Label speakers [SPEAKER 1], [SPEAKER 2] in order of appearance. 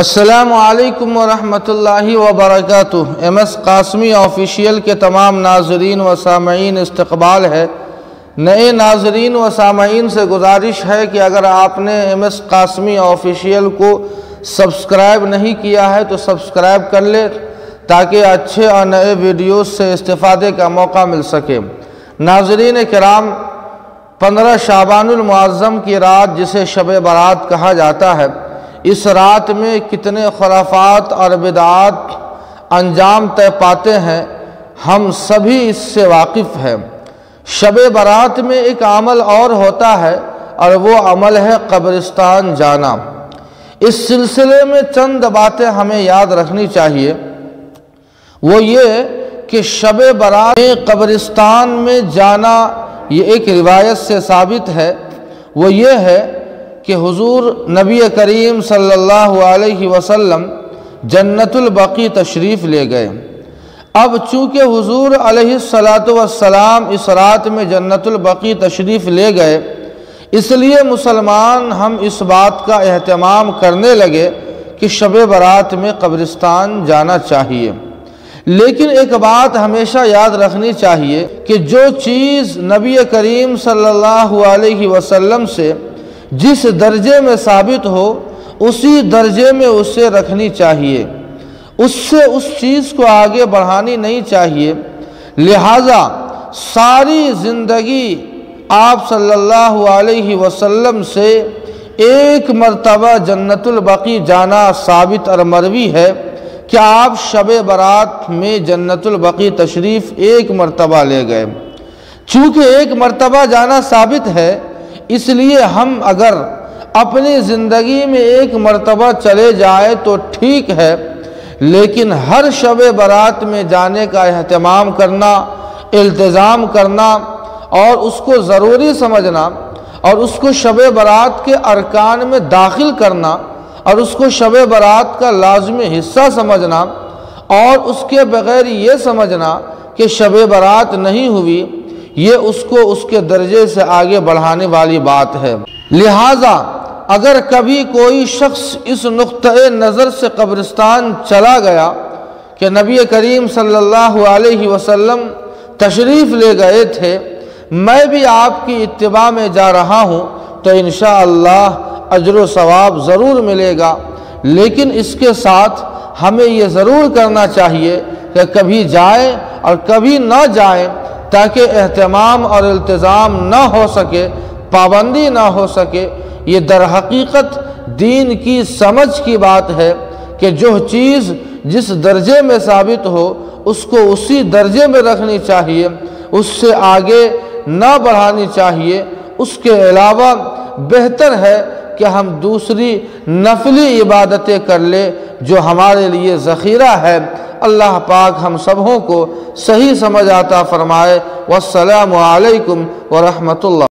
[SPEAKER 1] السلام علیکم ورحمۃ اللہ وبرکاتہ۔ ایم ایس قاسمی آفیشیل کے تمام ناظرین و سامعین استقبال ہے۔ نئے ناظرین و سامعین سے گزارش ہے کہ اگر آپ نے ایم ایس قاسمی آفیشیل کو سبسکرائب نہیں کیا ہے تو سبسکرائب کر لے تاکہ اچھے اور نئے ویڈیوز سے استفادے کا موقع مل سکے۔ ناظرین کرام، 15 شعبان المعظم کی رات جسے شب برات کہا جاتا ہے، اس رات میں کتنے خرافات اور بدعات انجام طے پاتے ہیں، ہم سبھی اس سے واقف ہیں۔ شب برات میں ایک عمل اور ہوتا ہے اور وہ عمل ہے قبرستان جانا۔ اس سلسلے میں چند باتیں ہمیں یاد رکھنی چاہیے، وہ یہ کہ شب برات میں قبرستان میں جانا یہ ایک روایت سے ثابت ہے۔ وہ یہ ہے کہ حضور نبی کریم صلی اللہ علیہ وسلم جنت البقیع تشریف لے گئے۔ اب چونکہ حضور علیہ السلام اس رات میں جنت البقیع تشریف لے گئے، اس لیے مسلمان ہم اس بات کا اہتمام کرنے لگے کہ شب برات میں قبرستان جانا چاہیے۔ لیکن ایک بات ہمیشہ یاد رکھنی چاہیے کہ جو چیز نبی کریم صلی اللہ علیہ وسلم سے جس درجے میں ثابت ہو، اسی درجے میں اسے رکھنی چاہیے، اس سے اس چیز کو آگے بڑھانی نہیں چاہیے۔ لہٰذا ساری زندگی آپ صلی اللہ علیہ وسلم سے ایک مرتبہ جنت البقیع جانا ثابت اور مروی ہے کہ آپ شب برات میں جنت البقیع تشریف ایک مرتبہ لے گئے۔ چونکہ ایک مرتبہ جانا ثابت ہے، اس لیے ہم اگر اپنی زندگی میں ایک مرتبہ چلے جائیں تو ٹھیک ہے، لیکن ہر شب برات میں جانے کا اہتمام کرنا، التزام کرنا اور اس کو ضروری سمجھنا اور اس کو شب برات کے ارکان میں داخل کرنا اور اس کو شب برات کا لازمی حصہ سمجھنا اور اس کے بغیر یہ سمجھنا کہ شب برات نہیں ہوئی، یہ اس کو اس کے درجے سے آگے بڑھانے والی بات ہے۔ لہٰذا اگر کبھی کوئی شخص اس نقطۂ نظر سے قبرستان چلا گیا کہ نبی کریم صلی اللہ علیہ وسلم تشریف لے گئے تھے، میں بھی آپ کی اتباع میں جا رہا ہوں، تو انشاءاللہ اجر و ثواب ضرور ملے گا۔ لیکن اس کے ساتھ ہمیں یہ ضرور کرنا چاہیے کہ کبھی جائیں اور کبھی نہ جائیں، تاکہ اہتمام اور التزام نہ ہو سکے، پابندی نہ ہو سکے۔ یہ در حقیقت دین کی سمجھ کی بات ہے کہ جو چیز جس درجے میں ثابت ہو اس کو اسی درجے میں رکھنی چاہیے، اس سے آگے نہ بڑھانی چاہیے۔ اس کے علاوہ بہتر ہے کہ ہم دوسری نفلی عبادتیں کر لیں جو ہمارے لیے ذخیرہ ہے۔ اللہ پاک ہم سبوں کو صحیح سمجھ عطا فرمائے۔ والسلام علیکم ورحمۃ اللہ۔